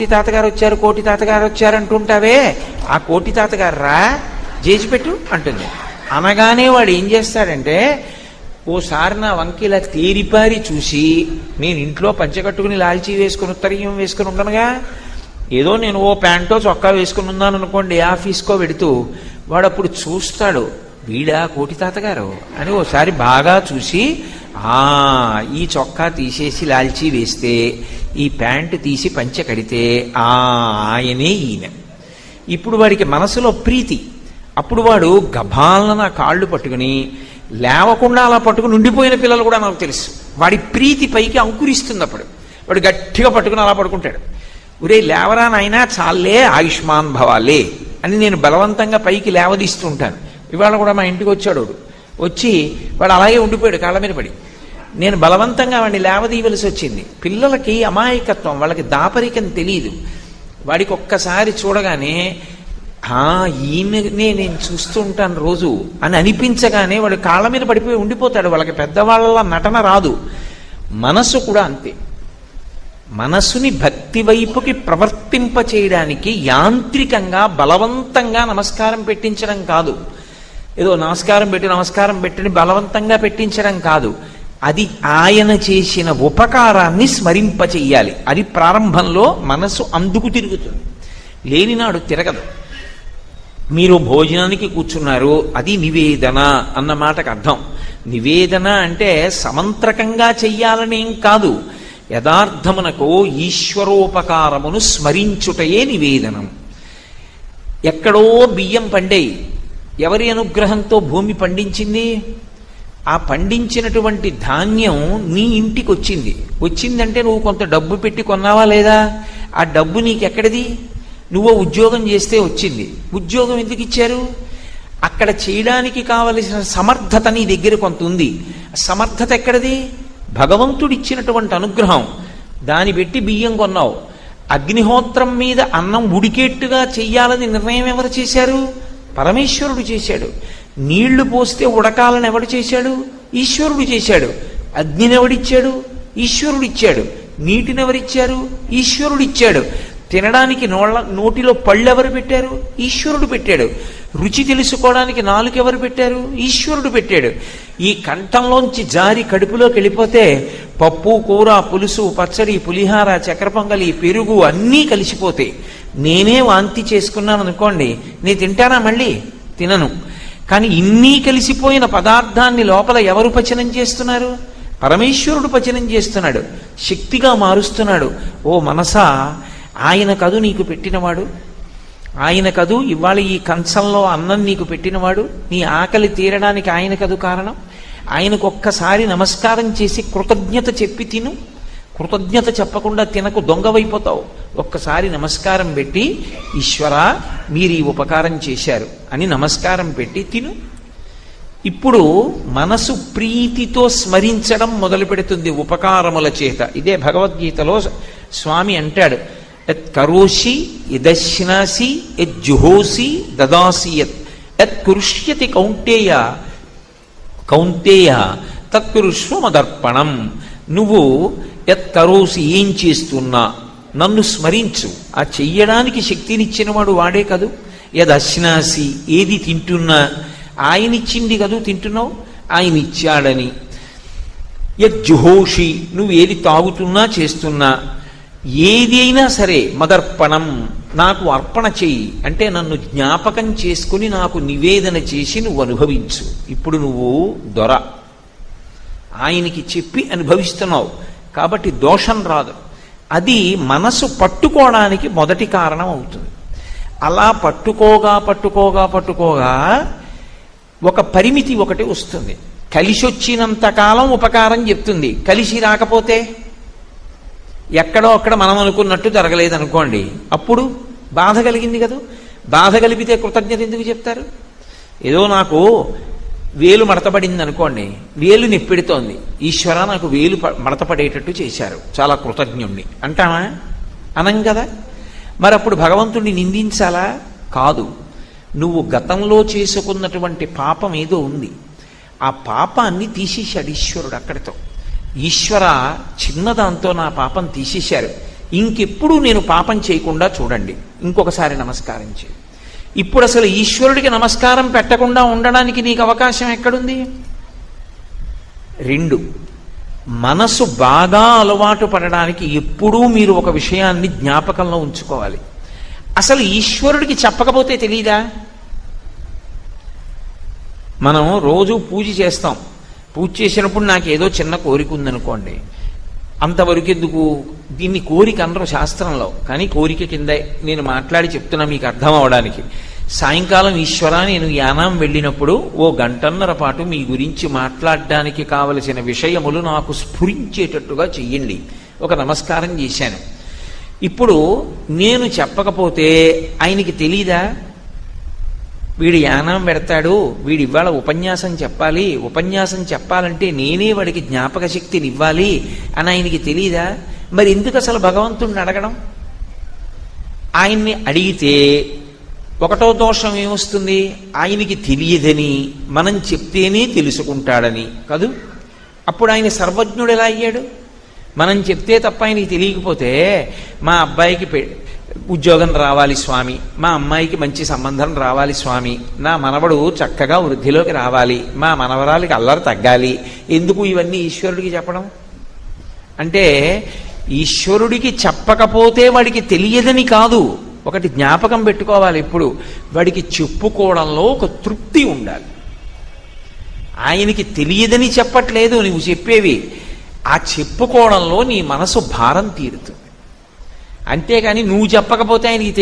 కోటి తాతగారు వచ్చారు, కోటి తాతగారు వచ్చారు అంటుంటావే, ఆ కోటి తాతగారు రా చేసిపెట్టు అంటుంది. అనగానే వాడు ఏం చేస్తాడంటే, ఓసారి నా వంకిలా తేరిపారి చూసి, నేను ఇంట్లో పంచకట్టుకుని లాల్చీ వేసుకుని ఉత్తరీయం వేసుకుని ఉండనుగా, ఏదో నేను ఓ ప్యాంటో చొక్కా వేసుకుని ఉన్నాను అనుకోండి, ఆఫీస్కో వెడుతూ, వాడు అప్పుడు చూస్తాడు, వీడా కోటి తాతగారు అని ఓసారి బాగా చూసి, ఈ చొక్కా తీసేసి లాల్చీ వేస్తే, ఈ ప్యాంటు తీసి పంచె కడితే ఆయనే ఈయన. ఇప్పుడు వాడికి మనసులో ప్రీతి. అప్పుడు వాడు గభాలన కాళ్ళు పట్టుకుని లేవకుండా అలా పట్టుకుని ఉండిపోయిన పిల్లలు కూడా నాకు తెలుసు. వాడి ప్రీతి పైకి అంకురిస్తుంది. అప్పుడు వాడు గట్టిగా పట్టుకుని అలా పడుకుంటాడు. ఒరే లేవరా నాయనా, చాలే, ఆయుష్మాన్ భవాలే అని నేను బలవంతంగా పైకి లేవదీస్తూ ఉంటాను. ఇవాళ కూడా మా ఇంటికి వచ్చాడు. వచ్చి వాడు అలాగే ఉండిపోయాడు కాళ్ళ మీద పడి. నేను బలవంతంగా వాడిని లేవదీయవలసి వచ్చింది. పిల్లలకి అమాయకత్వం, వాళ్ళకి దాపరికం తెలియదు. వాడికి ఒక్కసారి చూడగానే ఈయననే నేను చూస్తూ ఉంటాను రోజు అని అనిపించగానే వాడు కాళ్ళ మీద పడిపోయి ఉండిపోతాడు. వాళ్ళకి పెద్దవాళ్ళ నటన రాదు. మనసు కూడా అంతే. మనసుని భక్తి వైపుకి ప్రవర్తింప చేయడానికి యాంత్రికంగా బలవంతంగా నమస్కారం పెట్టించడం కాదు, ఏదో నమస్కారం పెట్టని బలవంతంగా పెట్టించడం కాదు. అది ఆయన చేసిన ఉపకారాన్ని స్మరింప చెయ్యాలి. అది ప్రారంభంలో మనసు అందుకు తిరుగుతుంది, లేనినాడు తిరగదు. మీరు భోజనానికి కూర్చున్నారు, అది నివేదన అన్న మాటకు అర్థం. నివేదన అంటే సమంత్రకంగా చెయ్యాలనేం కాదు, యథార్థమునకు ఈశ్వరోపకారమును స్మరించుటయే నివేదనం. ఎక్కడో బియ్యం పండేయి, ఎవరి అనుగ్రహంతో భూమి పండించింది? ఆ పండించినటువంటి ధాన్యం నీ ఇంటికి వచ్చిందంటే నువ్వు కొంత డబ్బు పెట్టి కొన్నావా లేదా? ఆ డబ్బు నీకెక్కడిది? నువ్వు ఉద్యోగం చేస్తే వచ్చింది. ఉద్యోగం ఎందుకు ఇచ్చారు? అక్కడ చేయడానికి కావలసిన సమర్థత నీ దగ్గర కొంత ఉంది. సమర్థత ఎక్కడిది? భగవంతుడిచ్చినటువంటి అనుగ్రహం. దాన్ని పెట్టి బియ్యం కొన్నావు. అగ్నిహోత్రం మీద అన్నం ఉడికేట్టుగా చెయ్యాలని నిర్ణయం ఎవరు చేశారు? పరమేశ్వరుడు చేశాడు. నీళ్లు పోస్తే ఉడకాలని ఎవడు చేశాడు? ఈశ్వరుడు చేశాడు. అగ్నినెవడిచ్చాడు? ఈశ్వరుడు ఇచ్చాడు. నీటినెవరిచ్చారు? ఈశ్వరుడు ఇచ్చాడు. తినడానికి నోటిలో పళ్ళు ఎవరు పెట్టారు? ఈశ్వరుడు పెట్టాడు. రుచి తెలుసుకోవడానికి నాలుక ఎవరు పెట్టారు? ఈశ్వరుడు పెట్టాడు. ఈ కంఠంలోంచి జారి కడుపులోకి వెళ్ళిపోతే పప్పు, కూర, పులుసు, పచ్చడి, పులిహార, చక్కెర పొంగలి, పెరుగు అన్నీ కలిసిపోతాయి. నేనే వాంతి చేసుకున్నాను అనుకోండి, నేను తింటానా? మళ్ళీ తినను. కానీ ఇన్నీ కలిసిపోయిన పదార్థాన్ని లోపల ఎవరు పచనం చేస్తున్నారు? పరమేశ్వరుడు పచనం చేస్తున్నాడు, శక్తిగా మారుస్తున్నాడు. ఓ మనసా, ఆయన కదు నీకు పెట్టినవాడు, ఆయన కదు ఇవాళ ఈ కంచంలో అన్నం నీకు పెట్టినవాడు, నీ ఆకలి తీరడానికి ఆయన కదు కారణం. ఆయనకు ఒక్కసారి నమస్కారం చేసి కృతజ్ఞత చెప్పి తిను. కృతజ్ఞత చెప్పకుండా తినకు, దొంగవైపోతావు. ఒక్కసారి నమస్కారం పెట్టి, ఈశ్వరా మీరు ఈ ఉపకారం చేశారు అని నమస్కారం పెట్టి తిను. ఇప్పుడు మనసు ప్రీతితో స్మరించడం మొదలు పెడుతుంది ఉపకారముల చేత. ఇదే భగవద్గీతలో స్వామి అంటాడు, యత్ కరోషి యదశ్నాసి యజ్జుహోసి దదాసి యత్ కురుష్యతి కౌంటేయ కౌంతేయ తత్కురుష్వ మదర్పణం. నువ్వు యత్ కరోసి, ఏం చేస్తున్నా నన్ను స్మరించు. ఆ చెయ్యడానికి శక్తినిచ్చినవాడు వాడే కదూ. యదశ్నాసి, ఏది తింటున్నా ఆయనిచ్చింది కదూ తింటున్నావు, ఆయన ఇచ్చాడని. యజ్జుహోషి, నువ్వు ఏది తాగుతున్నా చేస్తున్నా, ఏది అయినా సరే మదర్పణం, నాకు అర్పణ చెయ్యి అంటే నన్ను జ్ఞాపకం చేసుకుని నాకు నివేదన చేసి నువ్వు అనుభవించు. ఇప్పుడు నువ్వు దొర, ఆయనకి చెప్పి అనుభవిస్తున్నావు కాబట్టి దోషం రాదు. అది మనసు పట్టుకోవడానికి మొదటి కారణం అవుతుంది. అలా పట్టుకోగా ఒక పరిమితి ఒకటి వస్తుంది. కలిసి వచ్చినంత కాలం ఉపకారం చెప్తుంది, కలిసి రాకపోతే ఎక్కడో అక్కడ మనం అనుకున్నట్టు జరగలేదనుకోండి, అప్పుడు బాధ కలిగింది కదా. బాధ కలిపితే కృతజ్ఞత ఎందుకు చెప్తారు? ఏదో నాకు వేలు మడతపడింది అనుకోండి, వేలు నిప్పెడుతోంది, ఈశ్వర నాకు వేలు మడతపడేటట్టు చేశారు, చాలా కృతజ్ఞుణ్ణి అంటామా? అనం కదా. మరి అప్పుడు భగవంతుణ్ణి నిందించాలా? కాదు. నువ్వు గతంలో చేసుకున్నటువంటి పాపం ఏదో ఉంది, ఆ పాపాన్ని తీసేశాడు ఈశ్వరుడు అక్కడితో. ఈశ్వర చిన్నదాంతో నా పాపం తీసేశారు, ఇంకెప్పుడు నేను పాపం చేయకుండా చూడండి, ఇంకొకసారి నమస్కారం చేయి. ఇప్పుడు అసలు ఈశ్వరుడికి నమస్కారం పెట్టకుండా ఉండడానికి నీకు అవకాశం ఎక్కడుంది? 2, మనసు బాగా అలవాటు పడడానికి ఎప్పుడూ మీరు ఒక విషయాన్ని జ్ఞాపకంలో ఉంచుకోవాలి. అసలు ఈశ్వరుడికి చెప్పకపోతే తెలీదా? మనం రోజు పూజ చేస్తాం. పూజ చేసినప్పుడు నాకు ఏదో చిన్న కోరిక ఉందనుకోండి, అంతవరకు ఎందుకు? దీన్ని కోరిక అనరు శాస్త్రంలో, కానీ కోరిక కిందే నేను మాట్లాడి చెప్తున్నా మీకు అర్థం అవడానికి. సాయంకాలం ఈశ్వరా నేను యానం వెళ్ళినప్పుడు 1 గంటన్నర పాటు మీ గురించి మాట్లాడడానికి కావలసిన విషయములు నాకు స్ఫురించేటట్టుగా చెయ్యండి. ఒక నమస్కారం చేశాను. ఇప్పుడు నేను చెప్పకపోతే ఆయనకి తెలీదా? వీడు యానం పెడతాడు, వీడు ఇవాళ ఉపన్యాసం చెప్పాలి, ఉపన్యాసం చెప్పాలంటే నేనే వాడికి జ్ఞాపక శక్తిని ఇవ్వాలి అని ఆయనకి తెలీదా? మరి ఎందుకు అసలు భగవంతుడిని అడగడం? ఆయన్ని అడిగితే ఒకటో దోషం ఏమొస్తుంది? ఆయనకి తెలియదని మనం చెప్తేనే తెలుసుకుంటాడని కదూ. అప్పుడు ఆయన సర్వజ్ఞుడు ఎలా అయ్యాడు? మనం చెప్తే తప్ప ఆయనకి తెలియకపోతే, మా అబ్బాయికి ఉద్యోగం రావాలి స్వామి, మా అమ్మాయికి మంచి సంబంధం రావాలి స్వామి, నా మనవడు చక్కగా వృద్ధిలోకి రావాలి, మా మనవరాలకి అల్లరి తగ్గాలి, ఎందుకు ఇవన్నీ ఈశ్వరుడికి చెప్పడం? అంటే ఈశ్వరుడికి చెప్పకపోతే వాడికి తెలియదని కాదు, ఒకటి జ్ఞాపకం పెట్టుకోవాలి. ఇప్పుడు వాడికి చెప్పుకోవడంలో ఒక తృప్తి ఉండాలి. ఆయనకి తెలియదని చెప్పట్లేదు నువ్వు చెప్పేవి, ఆ చెప్పుకోవడంలో నీ మనసు భారం తీరుతుంది. అంతేగాని నువ్వు చెప్పకపోతే ఆయనకి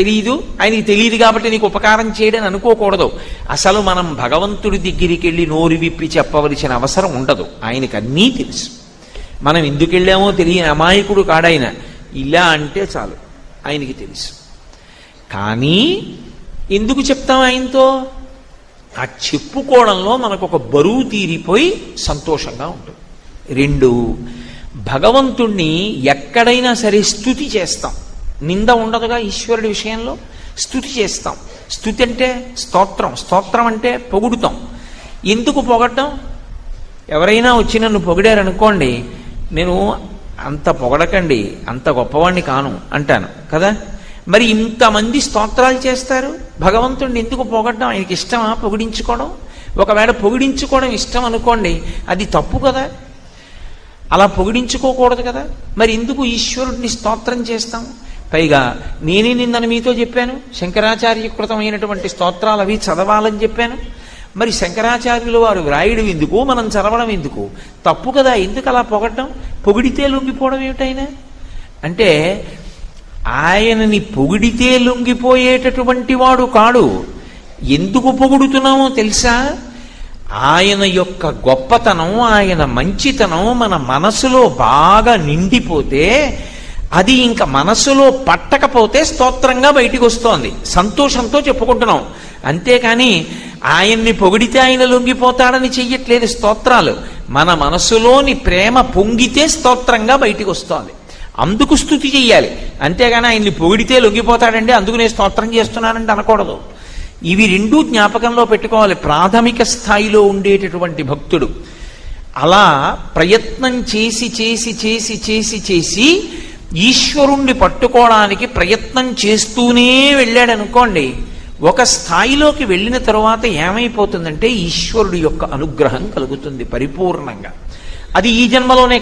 తెలియదు కాబట్టి నీకు ఉపకారం చేయడని అనుకోకూడదు. అసలు మనం భగవంతుడి దగ్గరికి వెళ్ళి నోరు విప్పి చెప్పవలసిన అవసరం ఉండదు. ఆయనకు అన్నీ తెలుసు. మనం ఎందుకు వెళ్ళామో తెలియని అమాయకుడు కాడాయన. ఇలా అంటే చాలు, ఆయనకి తెలుసు. కానీ ఎందుకు చెప్తాం ఆయనతో? ఆ చెప్పుకోవడంలో మనకు ఒక బరువు తీరిపోయి సంతోషంగా ఉంటుంది. 2, భగవంతుణ్ణి ఎక్కడైనా సరే స్తుతి చేస్తాం. నింద ఉండదుగా ఈశ్వరుడి విషయంలో. స్తుతి చేస్తాం. స్తుతి అంటే స్తోత్రం, స్తోత్రం అంటే పొగుడుతాం. ఎందుకు పొగడటం? ఎవరైనా వచ్చి నన్ను పొగిడారనుకోండి, నేను అంత పొగడకండి, అంత గొప్పవాణ్ణి కాను అంటాను కదా. మరి ఇంతమంది స్తోత్రాలు చేస్తారు, భగవంతుడిని ఎందుకు పొగడడం? ఆయనకి ఇష్టమా పొగిడించుకోవడం? ఒకవేళ పొగిడించుకోవడం ఇష్టం అనుకోండి, అది తప్పు కదా. అలా పొగిడించుకోకూడదు కదా. మరి ఎందుకు ఈశ్వరుడిని స్తోత్రం చేస్తాం? పైగా నేనే నిన్నను మీతో చెప్పాను, శంకరాచార్యకృతమైనటువంటి స్తోత్రాలు అవి చదవాలని చెప్పాను. మరి శంకరాచార్యులు వారు వ్రాయడం ఎందుకు, మనం చదవడం ఎందుకు? తప్పు కదా. ఎందుకు అలా పొగడటం? పొగిడితే లొంగిపోవడం ఏమిటైనా అంటే ఆయనని పొగిడితే లొంగిపోయేటటువంటి వాడు కాడు. ఎందుకు పొగుడుతున్నామో తెలుసా? ఆయన యొక్క గొప్పతనం, ఆయన మంచితనం మన మనసులో బాగా నిండిపోతే, అది ఇంకా మనసులో పట్టకపోతే స్తోత్రంగా బయటికి వస్తోంది. సంతోషంతో చెప్పుకుంటున్నాం. అంతేకాని ఆయన్ని పొగిడితే ఆయన లొంగిపోతాడని చెయ్యట్లేదు స్తోత్రాలు. మన మనసులోని ప్రేమ పొంగితే స్తోత్రంగా బయటికి వస్తోంది. అందుకు స్తుతి చెయ్యాలి. అంతేగాని ఆయన్ని పొగిడితే లొంగిపోతాడండి అందుకు నేను స్తోత్రం చేస్తున్నానంటే అనకూడదు. ఇవి 2 జ్ఞాపకంలో పెట్టుకోవాలి ప్రాథమిక స్థాయిలో ఉండేటటువంటి భక్తుడు. అలా ప్రయత్నం చేసి చేసి చేసి చేసి చేసి ఈశ్వరుణ్ణి పట్టుకోవడానికి ప్రయత్నం చేస్తూనే వెళ్ళాడనుకోండి, ఒక స్థాయిలోకి వెళ్ళిన తరువాత ఏమైపోతుందంటే ఈశ్వరుడి యొక్క అనుగ్రహం కలుగుతుంది పరిపూర్ణంగా. అది ఈ జన్మలోనే